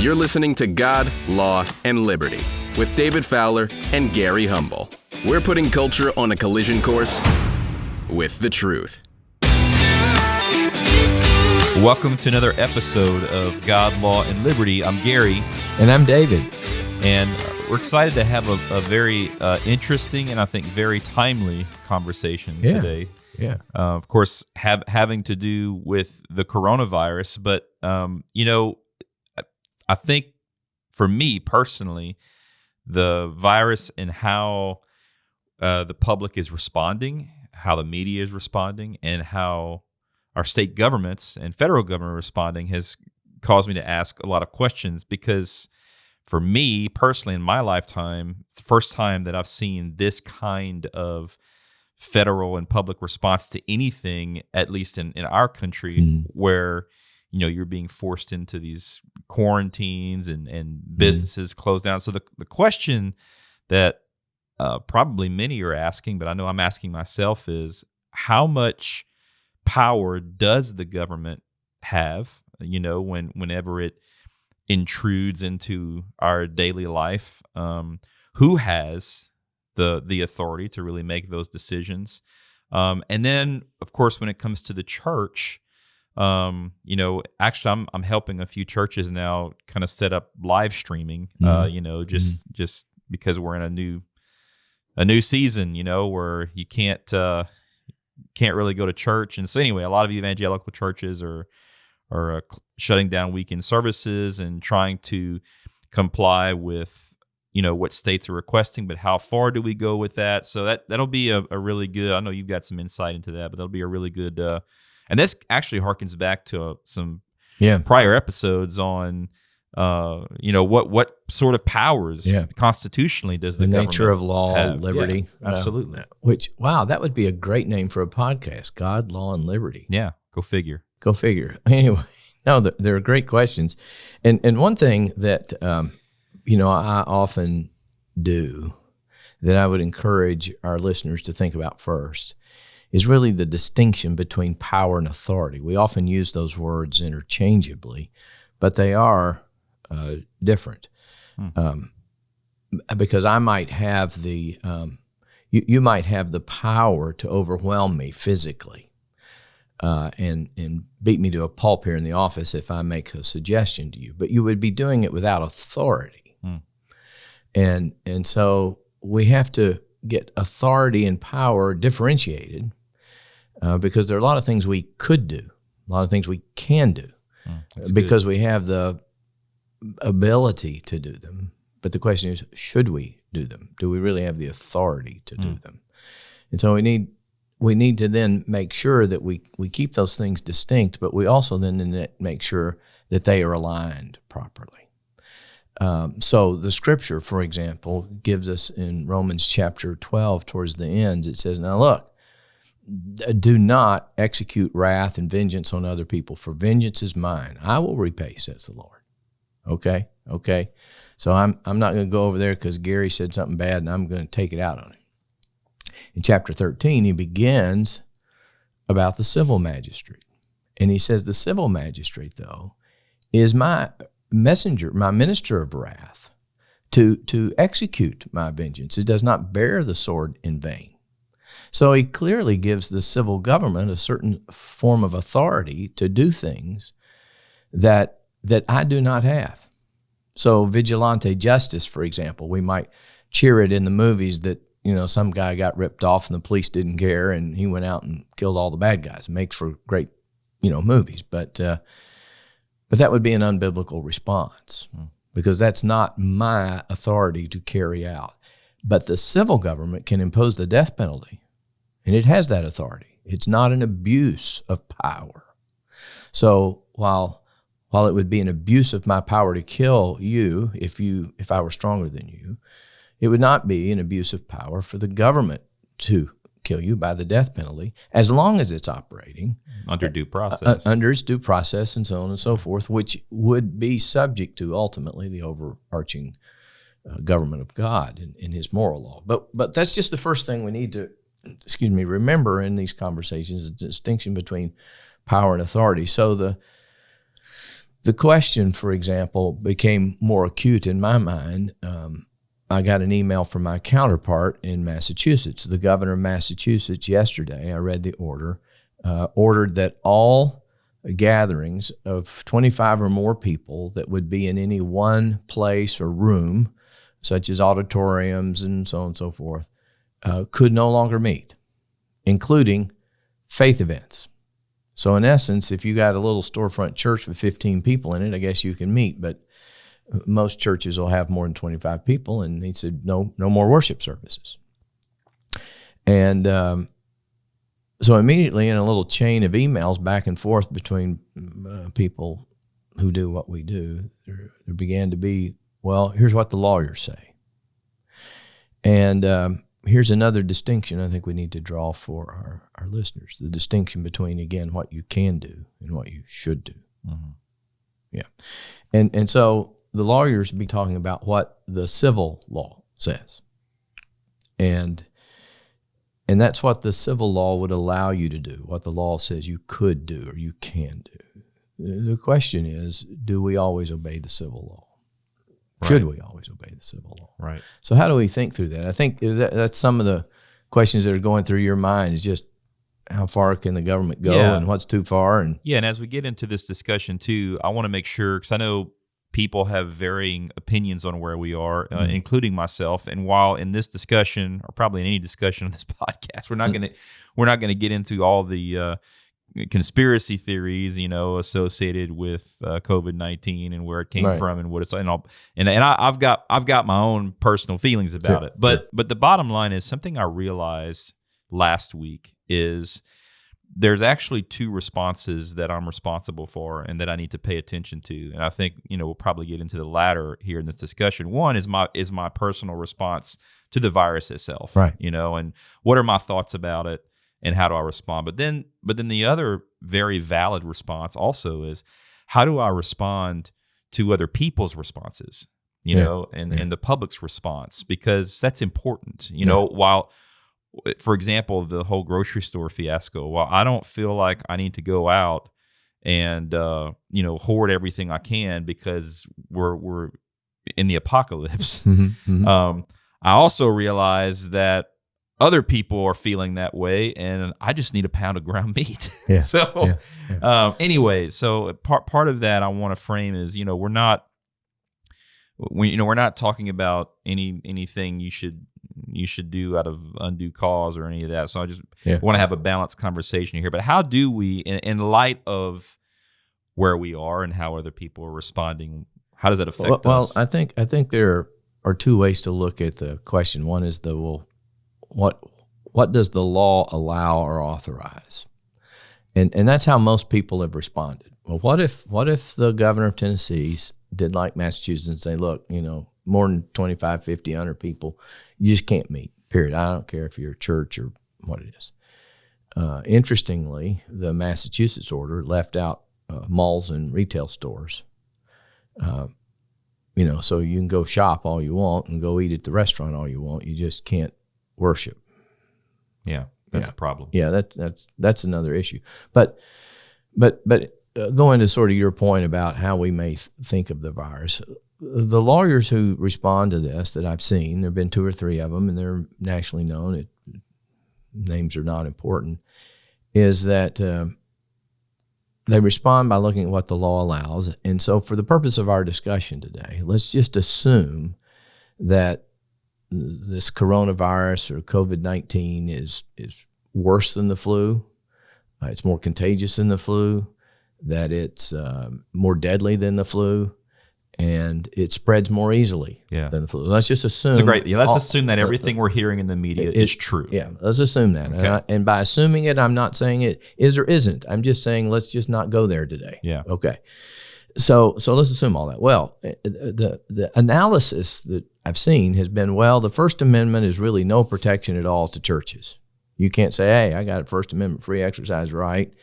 You're listening to God, Law, and Liberty with David Fowler and Gary Humble. We're putting culture on a collision course with the truth. Welcome to another episode of God, Law, and Liberty. I'm Gary. And I'm David. And we're excited to have a very interesting and I think very timely conversation today. Yeah. Of course, having to do with the coronavirus. But, I think for me personally, the virus and how the public is responding, how the media is responding, and how our state governments and federal government are responding has caused me to ask a lot of questions, because for me personally in my lifetime, it's the first time that I've seen this kind of federal and public response to anything, at least in our country, where you're being forced into these quarantines and businesses closed down. So the question that probably many are asking, but I know I'm asking myself, is how much power does the government have, whenever it intrudes into our daily life? Who has the authority to really make those decisions? And then, of course, when it comes to the church, actually I'm helping a few churches now kind of set up live streaming, just because we're in a new season, where you can't really go to church. And so anyway, a lot of evangelical churches are shutting down weekend services and trying to comply with, what states are requesting, but how far do we go with that? So that'll be a really good, I know you've got some insight into that, but that'll be a really good, and this actually harkens back to some prior episodes on, what sort of powers constitutionally does the government nature of law, have? liberty. Yeah, absolutely. That would be a great name for a podcast, God, Law, and Liberty. Yeah, go figure. Go figure. Anyway, no, they're great questions. And one thing that, I often do that I would encourage our listeners to think about first is really the distinction between power and authority. We often use those words interchangeably, but they are different. Because I might have you might have the power to overwhelm me physically and beat me to a pulp here in the office if I make a suggestion to you, but you would be doing it without authority. And so we have to get authority and power differentiated, because there are a lot of things we could do, a lot of things we can do, because we have the ability to do them. But the question is, should we do them? Do we really have the authority to do them? And so we need to then make sure that we keep those things distinct, but we also then make sure that they are aligned properly. So the scripture, for example, gives us in Romans chapter 12, towards the end, it says, "Now look, do not execute wrath and vengeance on other people, for vengeance is mine. I will repay, says the Lord." Okay? So I'm not going to go over there because Gary said something bad and I'm going to take it out on him. In chapter 13, he begins about the civil magistrate. And he says the civil magistrate, though, is my messenger, my minister of wrath, to execute my vengeance. It does not bear the sword in vain. So he clearly gives the civil government a certain form of authority to do things that I do not have. So vigilante justice, for example, we might cheer it in the movies that, some guy got ripped off and the police didn't care and he went out and killed all the bad guys. It makes for great, movies. But that would be an unbiblical response, because that's not my authority to carry out. But the civil government can impose the death penalty, and it has that authority. It's not an abuse of power. So while it would be an abuse of my power to kill you if I were stronger than you, it would not be an abuse of power for the government to kill you by the death penalty, as long as it's operating under due process, under its due process, and so on and so forth, which would be subject to ultimately the overarching government of God in His moral law. But that's just the first thing we need to, remember in these conversations: the distinction between power and authority. So the The question, for example, became more acute in my mind. I got an email from my counterpart in Massachusetts. The governor of Massachusetts yesterday, I read the order, ordered that all gatherings of 25 or more people that would be in any one place or room, such as auditoriums and so on and so forth, could no longer meet, including faith events. So in essence, if you got a little storefront church with 15 people in it, I guess you can meet, but most churches will have more than 25 people, and he said, no more worship services. And so immediately in a little chain of emails back and forth between people who do what we do, there began to be, well, here's what the lawyers say. And here's another distinction I think we need to draw for our listeners, the distinction between, again, what you can do and what you should do. Mm-hmm. Yeah. And so the lawyers be talking about what the civil law says. And that's what the civil law would allow you to do, what the law says you could do or you can do. The question is, do we always obey the civil law? Right. Should we always obey the civil law? Right. So how do we think through that? I think that's some of the questions that are going through your mind, is just how far can the government go and what's too far? And as we get into this discussion too, I want to make sure, because I know people have varying opinions on where we are, including myself. And while in this discussion, or probably in any discussion on this podcast, we're not going to get into all the conspiracy theories, associated with COVID-19 and where it came from and what it's like. And I've got my own personal feelings about it. But the bottom line is, something I realized last week is there's actually two responses that I'm responsible for and that I need to pay attention to. And I think, we'll probably get into the latter here in this discussion. One is my personal response to the virus itself, right? And what are my thoughts about it and how do I respond? But then the other very valid response also is, how do I respond to other people's responses, and the public's response? Because that's important, while, for example, the whole grocery store fiasco, well, I don't feel like I need to go out and, hoard everything I can because we're in the apocalypse. Mm-hmm. I also realize that other people are feeling that way, and I just need a pound of ground meat. Yeah. Anyway, so part of that I want to frame is, we're not talking about anything you should do out of undue cause or any of that. So I just want to have a balanced conversation here. But how do we, in light of where we are and how other people are responding, how does that affect us? Well, I think there are two ways to look at the question. One is what does the law allow or authorize? And that's how most people have responded. Well, what if the governor of Tennessee did like Massachusetts and say, look, more than 25, 50, 100 people, you just can't meet, period. I don't care if you're a church or what it is. Interestingly, the Massachusetts order left out malls and retail stores. So you can go shop all you want and go eat at the restaurant all you want. You just can't worship. Yeah, that's a problem. Yeah, that's another issue. But going to sort of your point about how we may think of the virus, the lawyers who respond to this that I've seen, there have been 2 or 3 of them, and they're nationally known. Names are not important. Is that they respond by looking at what the law allows. And so, for the purpose of our discussion today, let's just assume that this coronavirus or COVID-19 is worse than the flu. It's more contagious than the flu. That it's more deadly than the flu, and it spreads more easily than the flu. Let's just assume. Let's assume that everything we're hearing in the media is true. Yeah, let's assume that. Okay. And by assuming it, I'm not saying it is or isn't. I'm just saying let's just not go there today. Yeah. Okay. So let's assume all that. Well, the analysis that I've seen has been, well, the First Amendment is really no protection at all to churches. You can't say, hey, I got a First Amendment free exercise right,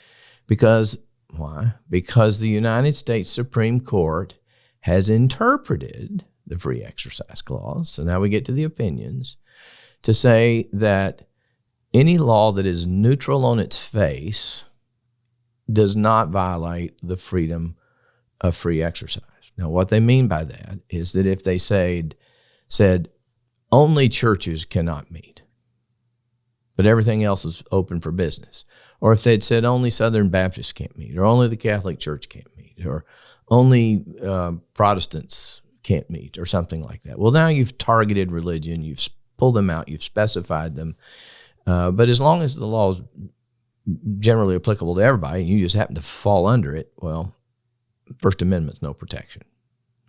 because why? Because the United States Supreme Court has interpreted the free exercise clause, so now we get to the opinions, to say that any law that is neutral on its face does not violate the freedom of free exercise. Now, what they mean by that is that if they said only churches cannot meet, but everything else is open for business, or if they'd said only Southern Baptists can't meet, or only the Catholic Church can't meet, or only Protestants can't meet, or something like that. Well, now you've targeted religion, you've pulled them out, you've specified them. But as long as the law is generally applicable to everybody and you just happen to fall under it, well, First Amendment's no protection.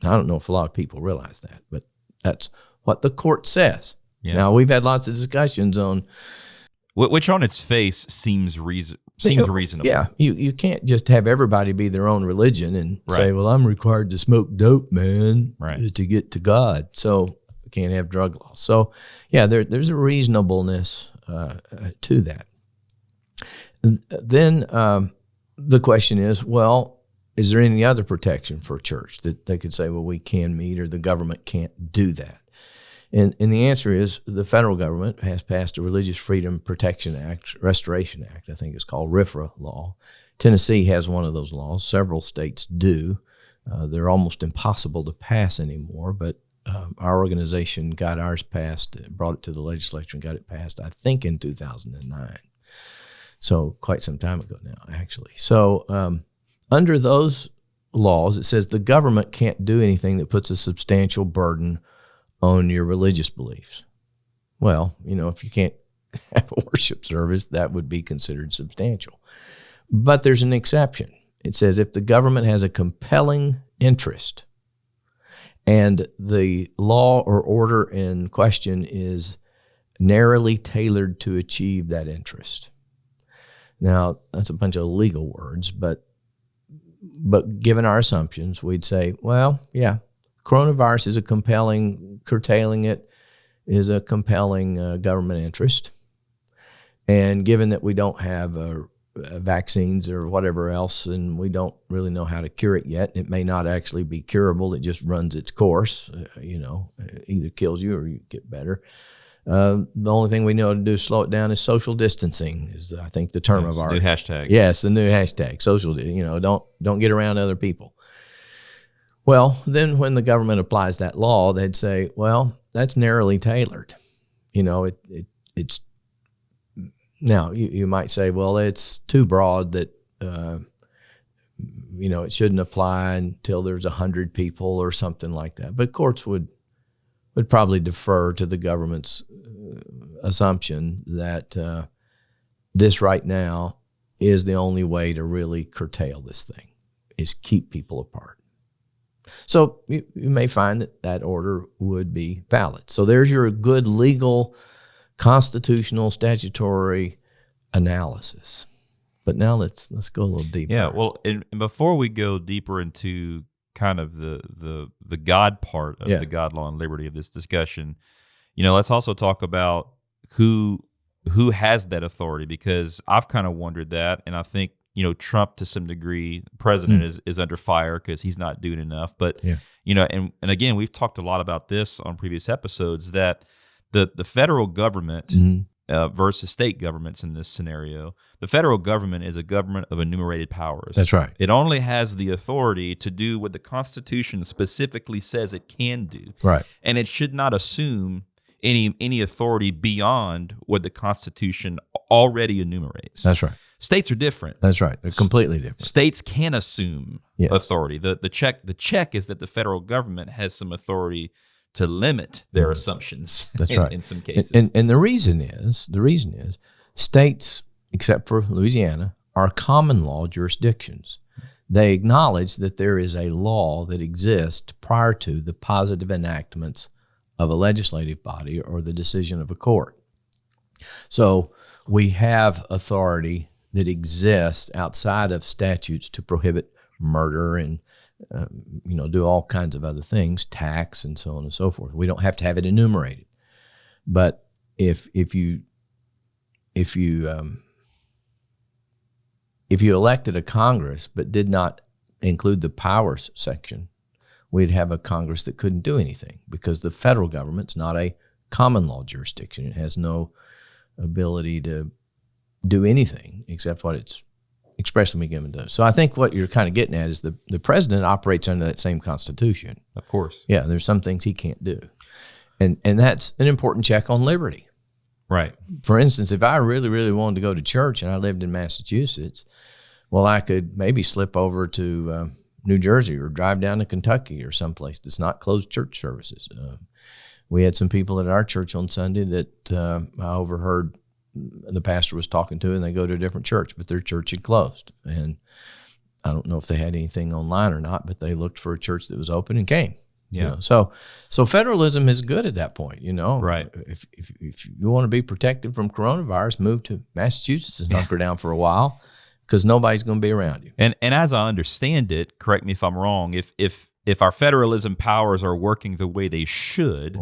I don't know if a lot of people realize that, but that's what the court says. Yeah. Now, we've had lots of discussions on... Which on its face seems reasonable. Yeah, you can't just have everybody be their own religion and say, well, I'm required to smoke dope, man, to get to God. So we can't have drug laws. So, yeah, there's a reasonableness to that. And then the question is, well, is there any other protection for a church that they could say, well, we can meet or the government can't do that? And the answer is the federal government has passed a Religious Freedom Protection Act, Restoration Act, I think it's called RFRA law. Tennessee has one of those laws. Several states do. They're almost impossible to pass anymore, but our organization got ours passed, brought it to the legislature and got it passed, I think, in 2009. So quite some time ago now, actually. So under those laws, it says the government can't do anything that puts a substantial burden on your religious beliefs. Well, if you can't have a worship service, that would be considered substantial. But there's an exception. It says if the government has a compelling interest and the law or order in question is narrowly tailored to achieve that interest. Now, that's a bunch of legal words, but given our assumptions, we'd say, well, yeah, coronavirus is curtailing it is a compelling government interest. And given that we don't have vaccines or whatever else, and we don't really know how to cure it yet, it may not actually be curable. It just runs its course, it either kills you or you get better. The only thing we know how to do to slow it down is social distancing, is I think the term of our new hashtag. Yes, the new hashtag. Social, don't get around other people. Well, then when the government applies that law, they'd say, well, that's narrowly tailored. It's now you might say, well, it's too broad that it shouldn't apply until there's 100 people or something like that. But courts would probably defer to the government's assumption that this right now is the only way to really curtail this thing, is keep people apart. So you may find that order would be valid. So there's your good legal, constitutional, statutory analysis. But now let's go a little deeper. Yeah, well, and before we go deeper into kind of the God part of the God, law, and liberty of this discussion, let's also talk about who has that authority, because I've kind of wondered that, and I think Trump, to some degree, the president is under fire because he's not doing enough. But and again, we've talked a lot about this on previous episodes, that the federal government versus state governments in this scenario, the federal government is a government of enumerated powers. That's right. It only has the authority to do what the Constitution specifically says it can do. Right. And it should not assume any authority beyond what the Constitution already enumerates. That's right. States are different. That's right. They're completely different. States can assume authority. The check is that the federal government has some authority to limit their assumptions. That's right. In some cases. And the reason is states, except for Louisiana, are common law jurisdictions. They acknowledge that there is a law that exists prior to the positive enactments of a legislative body or the decision of a court. So we have authority that exists outside of statutes to prohibit murder and do all kinds of other things, tax and so on and so forth. We don't have to have it enumerated. But if you elected a Congress but did not include the powers section, we'd have a Congress that couldn't do anything, because the federal government's not a common law jurisdiction. It has no ability to do anything except what it's expressly be given to us. So I think what you're kind of getting at is the president operates under that same Constitution. Of course. Yeah, there's some things he can't do. And that's an important check on liberty. Right. For instance, if I really, really wanted to go to church and I lived in Massachusetts, well, I could maybe slip over to New Jersey or drive down to Kentucky or someplace that's not closed church services. We had some people at our church on Sunday that I overheard the pastor was talking to, and they go to a different church, but their church had closed. And I don't know if they had anything online or not, but they looked for a church that was open and came. Yeah. You know, so federalism is good at that point. You know, Right. If you want to be protected from coronavirus, move to Massachusetts and hunker down for a while, because nobody's going to be around you. And as I understand it, correct me if I'm wrong, if our federalism powers are working the way they should,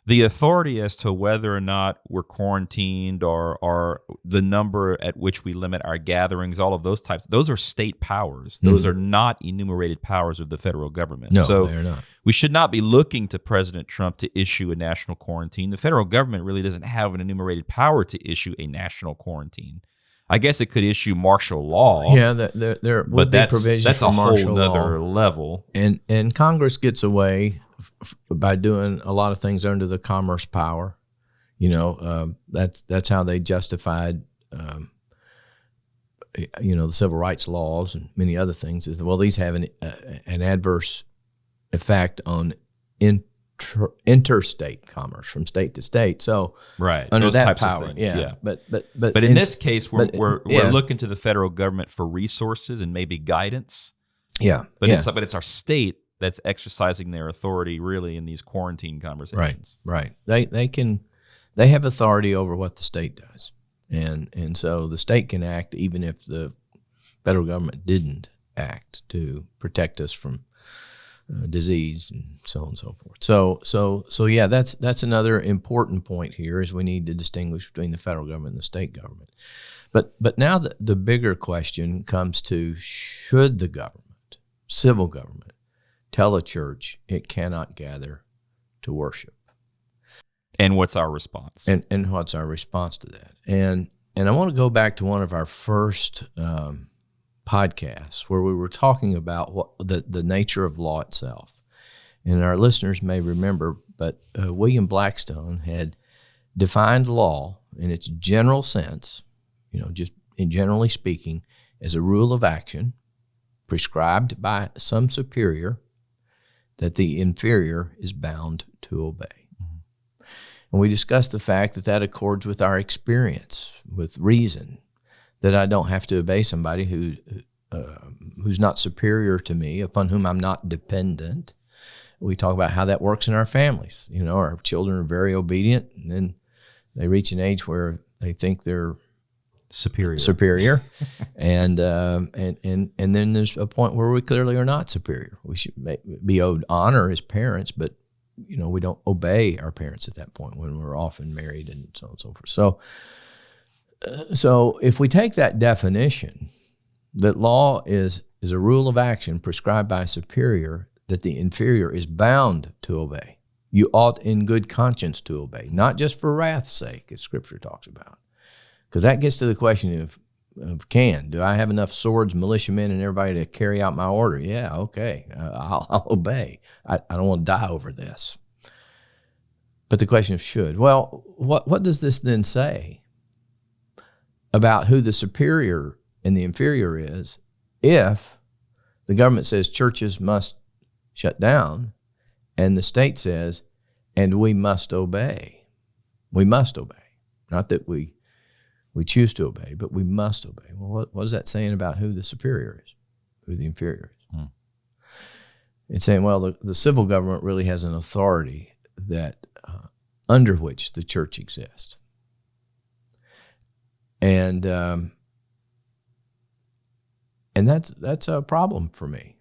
the authority as to whether or not we're quarantined or the number at which we limit our gatherings, all of those types, those are state powers. Those are not enumerated powers of the federal government. No, so they're not. we should not be looking to President Trump to issue a national quarantine. The federal government really doesn't have an enumerated power to issue a national quarantine. I guess it could issue martial law. Yeah, there would be provisions that's for a martial whole nother law. level. And Congress gets away by doing a lot of things under the commerce power. You know, that's how they justified, the civil rights laws and many other things. Is well, these have an adverse effect on interstate commerce from state to state. So Right. under Those that types of power, things, yeah. But in this case, we're yeah. looking to the federal government for resources and maybe guidance. Yeah, But yeah. it's our state that's exercising their authority really in these quarantine conversations. Right. They have authority over what the state does, and so the state can act even if the federal government didn't act to protect us from disease and so on and so forth. So yeah, that's another important point here is we need to distinguish between the federal government and the state government. But now the bigger question comes to, should the government, civil government, tell a church it cannot gather to worship? And what's our response? And what's our response to that? And I want to go back to one of our first podcasts where we were talking about what the nature of law itself. And our listeners may remember, but William Blackstone had defined law in its general sense, just in generally speaking, as a rule of action prescribed by some superior that the inferior is bound to obey. And we discussed the fact that accords with our experience, with reason, that I don't have to obey somebody who's not superior to me, upon whom I'm not dependent. We talk about how that works in our families. Our children are very obedient, and then they reach an age where they think they're superior, and then there's a point where we clearly are not superior. We should be owed honor as parents, but we don't obey our parents at that point when we're often married and so on and so forth. So if we take that definition, that law is a rule of action prescribed by a superior that the inferior is bound to obey. You ought in good conscience to obey, not just for wrath's sake, as Scripture talks about. Because that gets to the question of do I have enough swords, militiamen, and everybody to carry out my order? Yeah, okay, I'll obey. I don't want to die over this. But the question of should. Well, what does this then say about who the superior and the inferior is if the government says churches must shut down and the state says, and we must obey? We must obey. Not that we choose to obey, but we must obey. Well, what is that saying about who the superior is, who the inferior is? It's saying, well, the civil government really has an authority that under which the church exists. And that's a problem for me.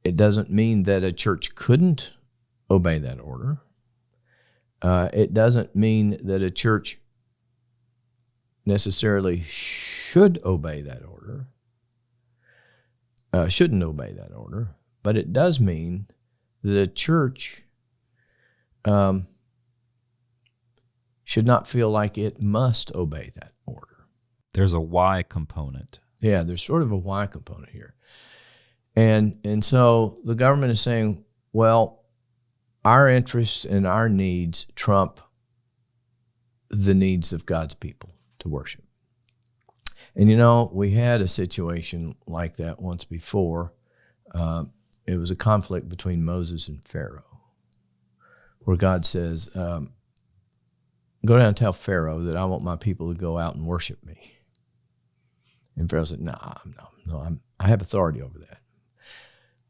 It doesn't mean that a church couldn't obey that order. It doesn't mean that a church necessarily should obey that order, shouldn't obey that order, but it does mean that a church should not feel like it must obey that order. There's a why component. Yeah, there's sort of a why component here. And so the government is saying, well, our interests and our needs trump the needs of God's people to worship. And we had a situation like that once before. It was a conflict between Moses and Pharaoh, where God says, go down and tell Pharaoh that I want my people to go out and worship me. And Pharaoh said, no, I have authority over that.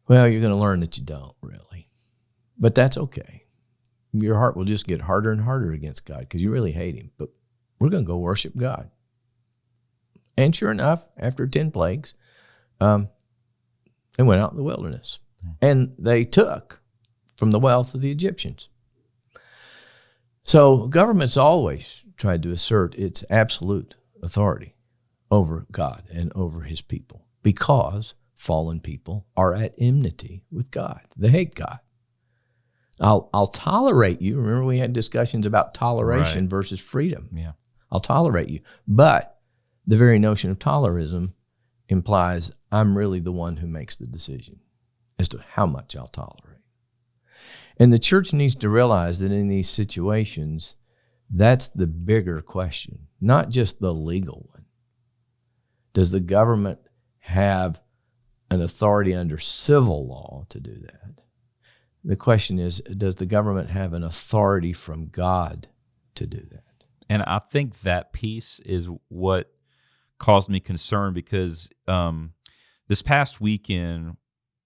Well, you're going to learn that you don't really. But that's okay. Your heart will just get harder and harder against God because you really hate him. But we're going to go worship God. And sure enough, after 10 plagues, they went out in the wilderness. And they took from the wealth of the Egyptians. So government's always tried to assert its absolute authority over God and over his people because fallen people are at enmity with God. They hate God. I'll tolerate you. Remember we had discussions about toleration versus freedom. Yeah. I'll tolerate you. But the very notion of tolerism implies I'm really the one who makes the decision as to how much I'll tolerate. And the church needs to realize that in these situations, that's the bigger question, not just the legal one. Does the government have an authority under civil law to do that? The question is, does the government have an authority from God to do that? And I think that piece is what caused me concern because this past weekend,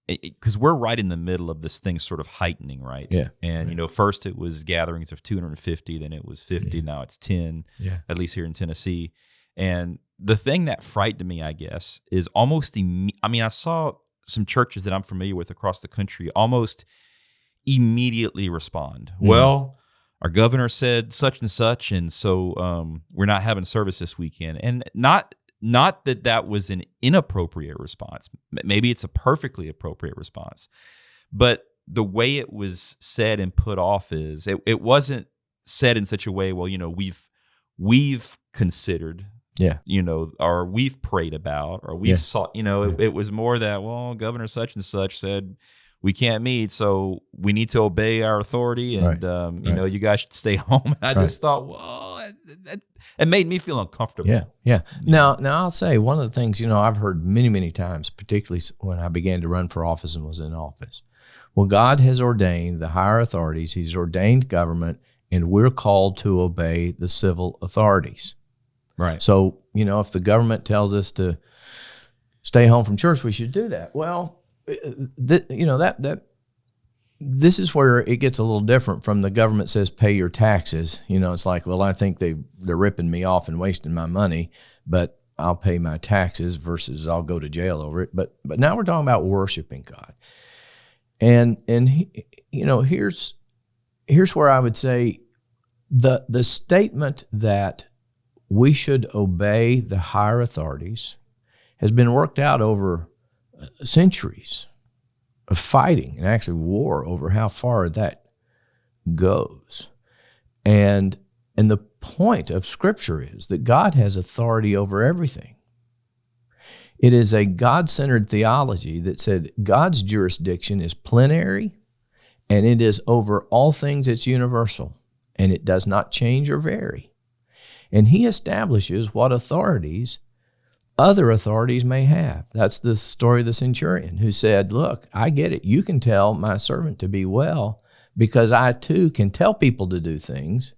because we're right in the middle of this thing sort of heightening, right? Yeah. And, first it was gatherings of 250, then it was 50, now it's 10, at least here in Tennessee. And the thing that frightened me, I guess, is almost, I saw some churches that I'm familiar with across the country almost immediately respond. Well, our governor said such and such, and so we're not having service this weekend. And not that was an inappropriate response. Maybe it's a perfectly appropriate response. But the way it was said and put off is it wasn't said in such a way, well, we've considered, or we've prayed about, or we've sought, it was more that, well, Governor such and such said we can't meet, so we need to obey our authority, and you guys should stay home. And I just thought, well, it made me feel uncomfortable. Yeah. Now I'll say one of the things I've heard many, many times, particularly when I began to run for office and was in office. Well, God has ordained the higher authorities. He's ordained government, and we're called to obey the civil authorities. Right. So if the government tells us to stay home from church, we should do that. Well, this is where it gets a little different from the government says pay your taxes. It's like, well, I think they're ripping me off and wasting my money, but I'll pay my taxes versus I'll go to jail over it. But now we're talking about worshiping God, and here's where I would say the statement that we should obey the higher authorities has been worked out over centuries of fighting and actually war over how far that goes. And the point of Scripture is that God has authority over everything. It is a God-centered theology that said God's jurisdiction is plenary and it is over all things, it's universal, and it does not change or vary. And he establishes what authorities other authorities may have. That's the story of the centurion who said, look, I get it. You can tell my servant to be well because I too can tell people to do things,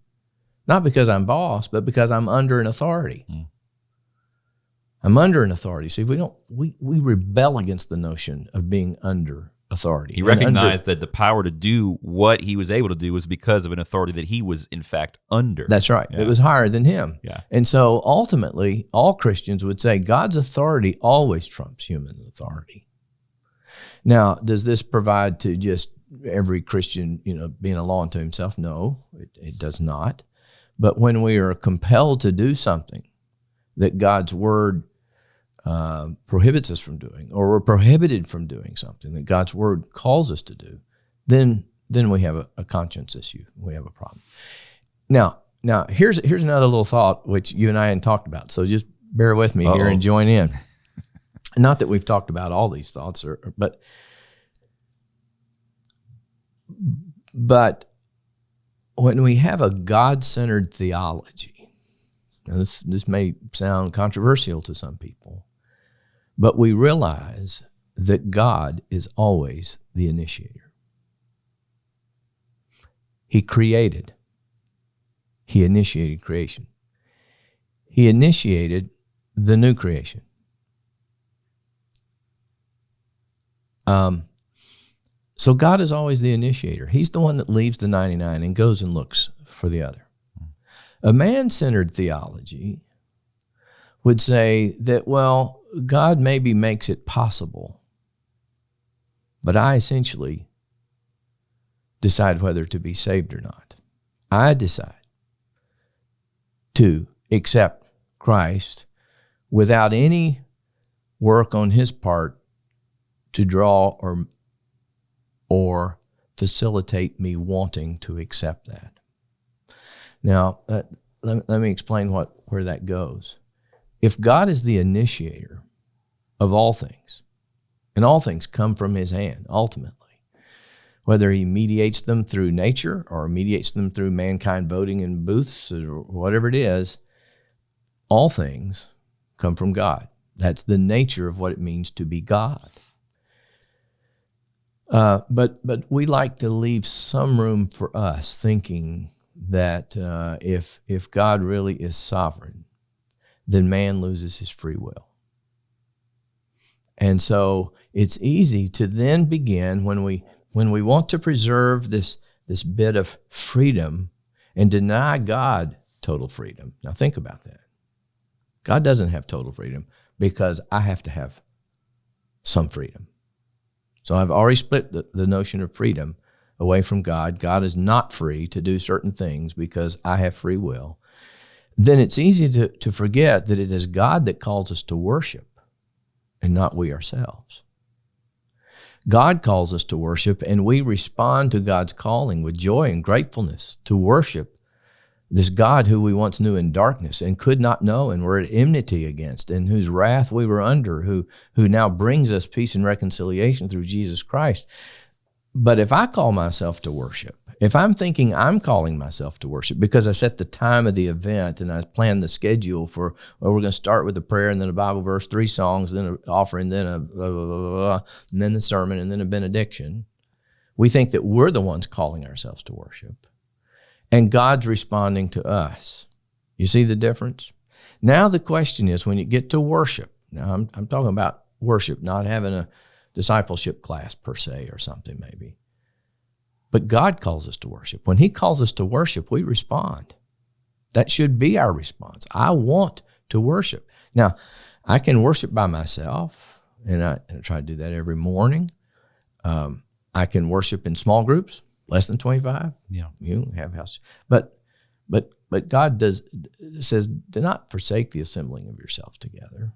not because I'm boss, but because I'm under an authority. I'm under an authority. See, we rebel against the notion of being under authority. He recognized that the power to do what he was able to do was because of an authority that he was, in fact, under. That's right. Yeah. It was higher than him. Yeah. And so ultimately, all Christians would say God's authority always trumps human authority. Now, does this provide to just every Christian, being a law unto himself? No, it does not. But when we are compelled to do something that God's word prohibits us from doing, or we're prohibited from doing something that God's word calls us to do, then we have a conscience issue. We have a problem. Now here's another little thought which you and I hadn't talked about. So just bear with me here Uh-oh. and join in. Not that we've talked about all these thoughts, but when we have a God-centered theology, now this may sound controversial to some people, but we realize that God is always the initiator. He created. He initiated creation. He initiated the new creation. So God is always the initiator. He's the one that leaves the 99 and goes and looks for the other. A man-centered theology would say that, well, God maybe makes it possible, but I essentially decide whether to be saved or not. I decide to accept Christ without any work on his part to draw or facilitate me wanting to accept that. Now, let me explain where that goes. If God is the initiator of all things, and all things come from his hand, ultimately, whether he mediates them through nature or mediates them through mankind voting in booths or whatever it is, all things come from God. That's the nature of what it means to be God. But we like to leave some room for us, thinking that if God really is sovereign, then man loses his free will. And so it's easy to then begin, when we want to preserve this bit of freedom and deny God total freedom. Now think about that. God doesn't have total freedom because I have to have some freedom. So I've already split the notion of freedom away from God. God is not free to do certain things because I have free will. Then it's easy to forget that it is God that calls us to worship and not we ourselves. God calls us to worship, and we respond to God's calling with joy and gratefulness to worship this God who we once knew in darkness and could not know and were at enmity against, and whose wrath we were under, who now brings us peace and reconciliation through Jesus Christ. But if I call myself to worship, if I'm thinking I'm calling myself to worship because I set the time of the event and I plan the schedule for, well, we're going to start with a prayer and then a Bible verse, 3 songs, then an offering, then a blah, blah, blah, blah, and then the sermon, and then a benediction, we think that we're the ones calling ourselves to worship. And God's responding to us. You see the difference? Now the question is, when you get to worship, now I'm talking about worship, not having a discipleship class per se or something maybe. But God calls us to worship. When he calls us to worship, we respond. That should be our response. I want to worship. Now, I can worship by myself, and I try to do that every morning. I can worship in small groups, less than 25. Yeah. You have house. But God says, do not forsake the assembling of yourselves together,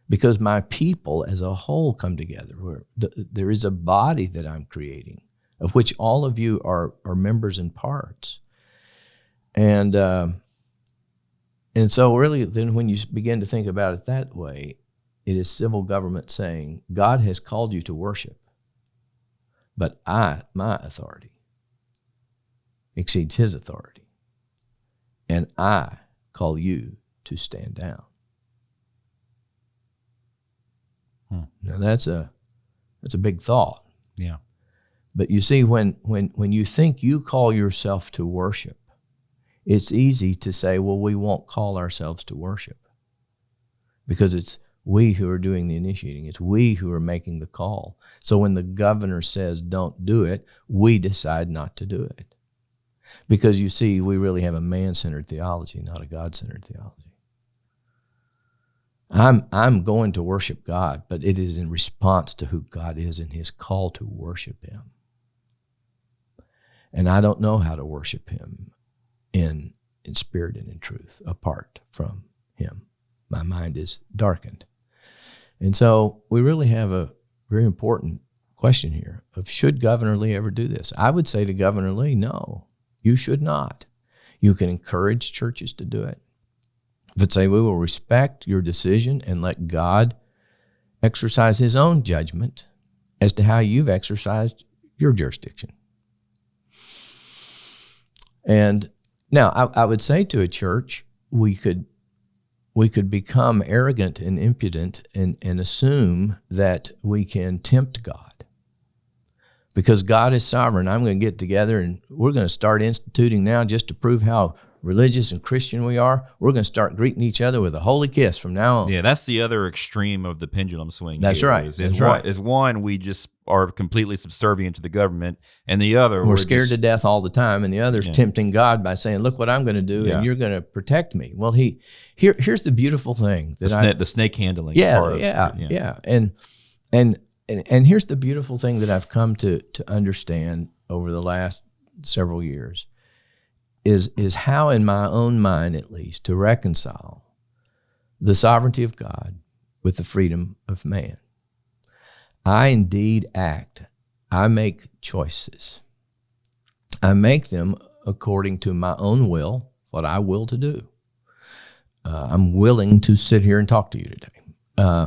because my people as a whole come together. There is a body that I'm creating, of which all of you are members and parts. And so really then when you begin to think about it that way, it is civil government saying, God has called you to worship, but my authority exceeds his authority, and I call you to stand down. Now that's a big thought. Yeah. But you see, when you think you call yourself to worship, it's easy to say, well, we won't call ourselves to worship, because it's we who are doing the initiating. It's we who are making the call. So when the governor says don't do it, we decide not to do it. Because you see, we really have a man-centered theology, not a God-centered theology. I'm going to worship God, but it is in response to who God is and his call to worship him. And I don't know how to worship him in spirit and in truth apart from him. My mind is darkened. And so we really have a very important question here of, should Governor Lee ever do this? I would say to Governor Lee, no, you should not. You can encourage churches to do it. but say we will respect your decision and let God exercise his own judgment as to how you've exercised your jurisdiction. And now I would say to a church, we could become arrogant and impudent and assume that we can tempt God. Because God is sovereign, I'm going to get together and we're going to start instituting now, just to prove how religious and Christian we are, we're going to start greeting each other with a holy kiss from now on. Yeah, that's the other extreme of the pendulum swing. That's here, right. Is one, we just are completely subservient to the government, and the other, we're scared to death all the time, and the other's tempting God by saying, look what I'm going to do, and you're going to protect me. Well, here's the beautiful thing. That the snake handling. Yeah. And here's the beautiful thing that I've come to understand over the last several years is how, in my own mind at least, to reconcile the sovereignty of God with the freedom of man. I indeed act. I make choices. I make them according to my own will, what I will to do. I'm willing to sit here and talk to you today.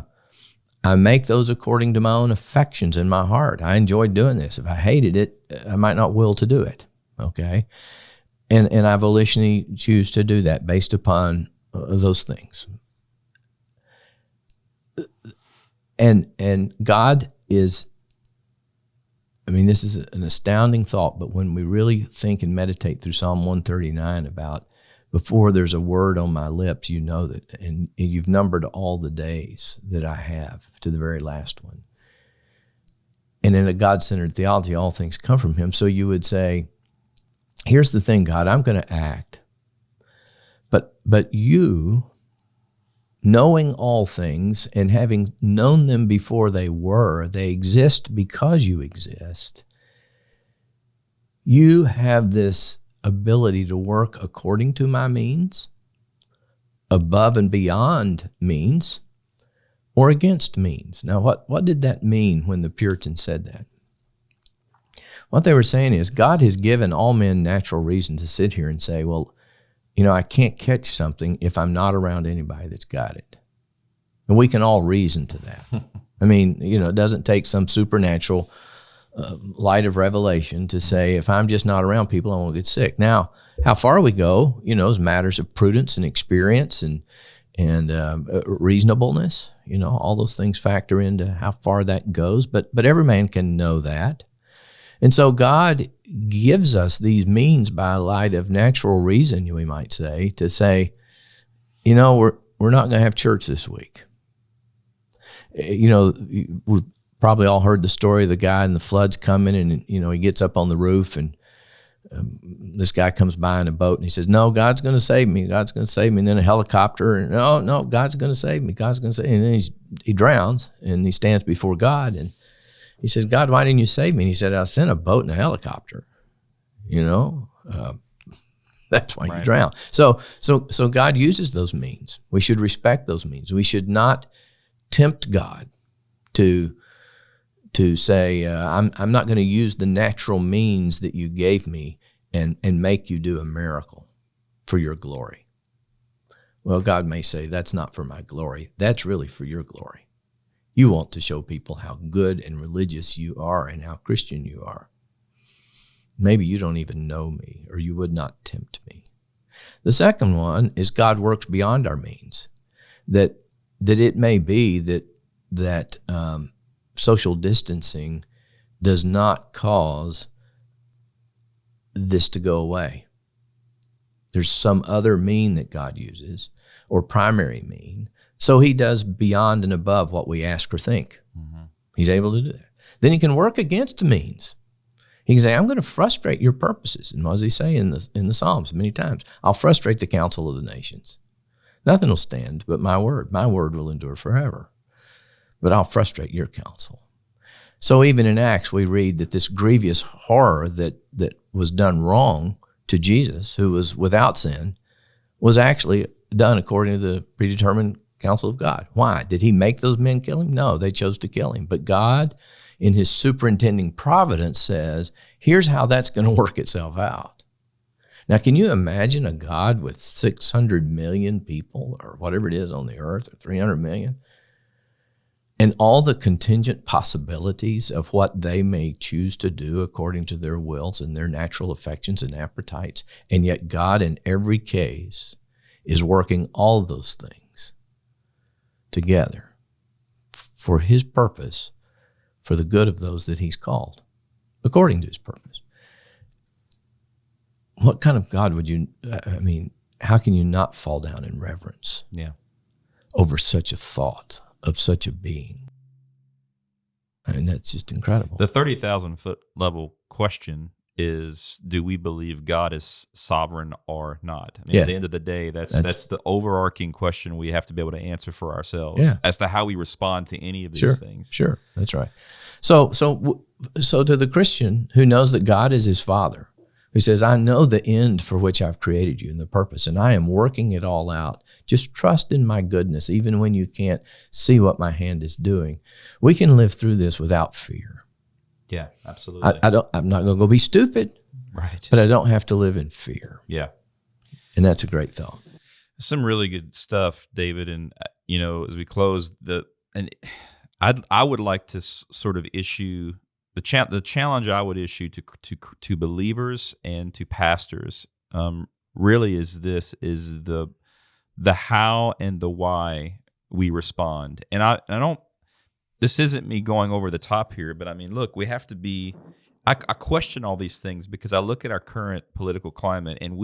I make those according to my own affections in my heart. I enjoy doing this. If I hated it, I might not will to do it, okay? And I volitionally choose to do that based upon those things. And God is, I mean, this is an astounding thought, but when we really think and meditate through Psalm 139 about, before there's a word on my lips, you know that, and you've numbered all the days that I have to the very last one. And in a God-centered theology, all things come from him. So you would say, here's the thing, God, I'm going to act. But you, knowing all things and having known them before they were, they exist because you exist. You have this ability to work according to my means, above and beyond means, or against means. Now, what did that mean when the Puritans said that? What they were saying is God has given all men natural reason to sit here and say, well, you know, I can't catch something if I'm not around anybody that's got it. And we can all reason to that. I mean, you know, it doesn't take some supernatural light of revelation to say, if I'm just not around people, I won't get sick. Now, how far we go, you know, is matters of prudence and experience and reasonableness. You know, all those things factor into how far that goes. But every man can know that. And so God gives us these means by light of natural reason, we might say, to say, you know, we're not going to have church this week. You know, we've probably all heard the story of the guy and the flood's coming, and, you know, he gets up on the roof, and this guy comes by in a boat, and he says, no, God's going to save me. God's going to save me. And then a helicopter, and no, God's going to save me. God's going to save me. And then he drowns, and he stands before God, and he says, God, why didn't you save me? And he said, I sent a boat and a helicopter. You know, that's why you drown. So God uses those means. We should respect those means. We should not tempt God to say, I'm not going to use the natural means that you gave me and make you do a miracle for your glory. Well, God may say, that's not for my glory. That's really for your glory. You want to show people how good and religious you are and how Christian you are. Maybe you don't even know me, or you would not tempt me. The second one is God works beyond our means. That it may be that social distancing does not cause this to go away. There's some other mean that God uses, or primary mean. So he does beyond and above what we ask or think. Mm-hmm. He's able to do that. Then he can work against means. He can say, I'm going to frustrate your purposes. And what does he say in the Psalms many times? I'll frustrate the counsel of the nations. Nothing will stand but my word. My word will endure forever. But I'll frustrate your counsel. So even in Acts, we read that this grievous horror that was done wrong to Jesus, who was without sin, was actually done according to the predetermined counsel of God. Why? Did he make those men kill him? No, they chose to kill him. But God, in his superintending providence, says, here's how that's going to work itself out. Now, can you imagine a God with 600 million people or whatever it is on the earth, or 300 million, and all the contingent possibilities of what they may choose to do according to their wills and their natural affections and appetites, and yet God in every case is working all those things together for his purpose, for the good of those that he's called, according to his purpose. What kind of God would you, how can you not fall down in reverence over such a thought of such a being? I mean, that's just incredible. The 30,000-foot level question is, do we believe God is sovereign or not? At the end of the day, that's the overarching question we have to be able to answer for ourselves as to how we respond to any of these things. Sure, that's right. So to the Christian who knows that God is his Father, who says, I know the end for which I've created you and the purpose, and I am working it all out. Just trust in my goodness, even when you can't see what my hand is doing. We can live through this without fear. Yeah, absolutely. I'm not going to go be stupid, right? But I don't have to live in fear. Yeah. And that's a great thought. Some really good stuff, David. And, as we close, I would like to sort of issue the challenge I would issue to believers and to pastors really is the how and the why we respond. And I don't. This isn't me going over the top here, but look, we have to be. I question all these things because I look at our current political climate, and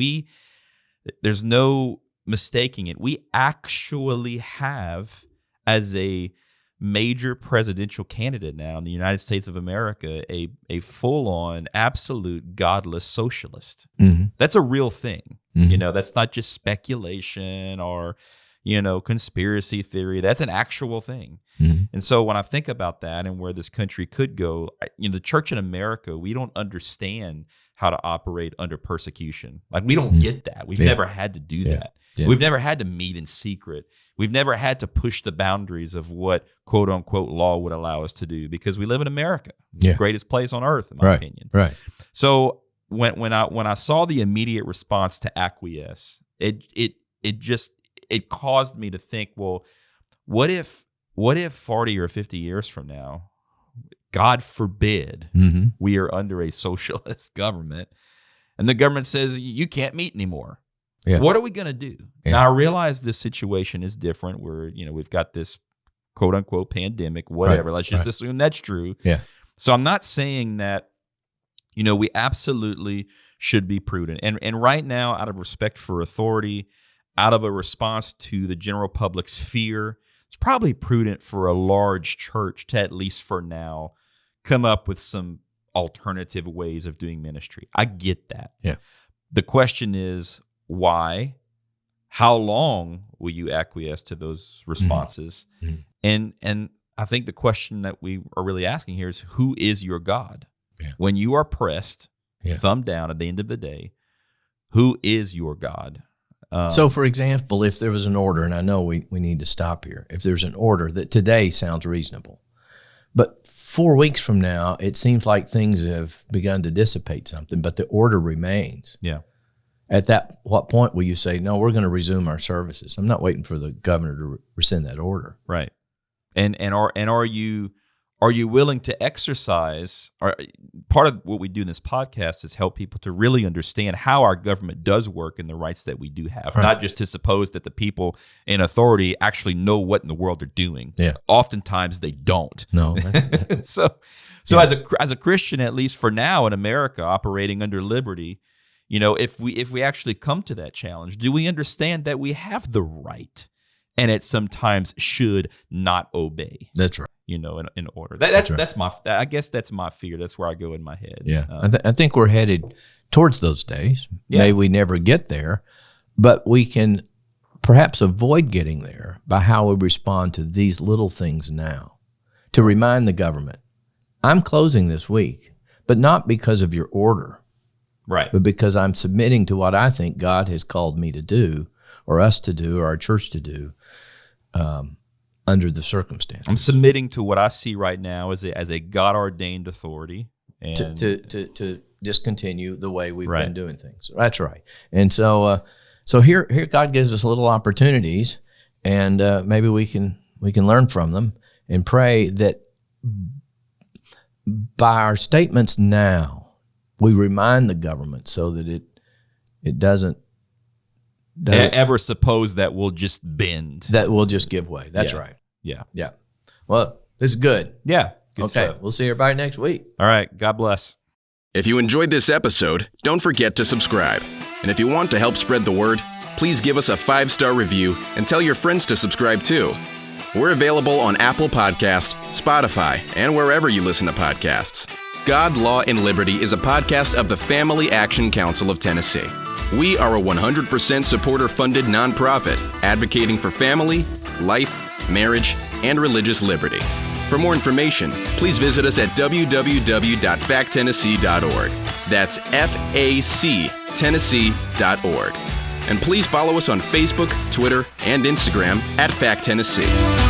there's no mistaking it. We actually have, as a major presidential candidate now in the United States of America, a full-on, absolute, godless socialist. Mm-hmm. That's a real thing. Mm-hmm. That's not just speculation or, conspiracy theory. That's an actual thing. Mm-hmm. And so when I think about that and where this country could go, the church in America, we don't understand how to operate under persecution. Like, we don't get that. We've never had to do that. Yeah. We've never had to meet in secret. We've never had to push the boundaries of what quote unquote law would allow us to do because we live in America, the greatest place on earth, in my opinion. Right. So when I saw the immediate response to acquiesce, it caused me to think, well, what if 40 or 50 years from now, God forbid, we are under a socialist government, and the government says you can't meet anymore? Yeah. What are we going to do? Yeah. Now, I realize this situation is different where, we've got this quote unquote pandemic, whatever. Let's just assume that's true. Yeah. So I'm not saying that, we absolutely should be prudent. And right now, out of respect for authority, out of a response to the general public's fear, it's probably prudent for a large church to, at least for now, come up with some alternative ways of doing ministry. I get that. Yeah. The question is, why? How long will you acquiesce to those responses? Mm-hmm. And I think the question that we are really asking here is, who is your God? Yeah. When you are pressed, thumb down at the end of the day, who is your God? So, for example, if there was an order, and I know we need to stop here, if there's an order that today sounds reasonable, but 4 weeks from now, it seems like things have begun to dissipate something, but the order remains. Yeah. At what point will you say, no, we're going to resume our services? I'm not waiting for the governor to rescind that order. Right. And are you willing to exercise? Part of what we do in this podcast is help people to really understand how our government does work and the rights that we do have, not just to suppose that the people in authority actually know what in the world they're doing. Yeah. Oftentimes they don't. No. So as a Christian, at least for now in America, operating under liberty, if we actually come to that challenge, do we understand that we have the right and it sometimes should not obey? That's right. In order. That's my. I guess that's my fear. That's where I go in my head. Yeah, I think we're headed towards those days. Yeah. May we never get there, but we can perhaps avoid getting there by how we respond to these little things now. To remind the government, I'm closing this week, but not because of your order, right? But because I'm submitting to what I think God has called me to do, or us to do, or our church to do. Under the circumstances, I'm submitting to what I see right now as a God-ordained authority, and to just continue the way we've Right. been doing things. That's right. And so here God gives us little opportunities, and maybe we can learn from them and pray that by our statements now, we remind the government so that it doesn't ever suppose that we'll just bend. that will just give way. That's Yeah. right. Yeah. Yeah. Well, this is good. Yeah. Good Okay. stuff. We'll see everybody next week. All right. God bless. If you enjoyed this episode, don't forget to subscribe. And if you want to help spread the word, please give us a 5-star review and tell your friends to subscribe too. We're available on Apple Podcasts, Spotify, and wherever you listen to podcasts. God, Law, and Liberty is a podcast of the Family Action Council of Tennessee. We are a 100% supporter-funded nonprofit advocating for family, life, marriage, and religious liberty. For more information, please visit us at www.facttennessee.org. That's FACTennessee.org. And please follow us on Facebook, Twitter, and Instagram at Fact Tennessee.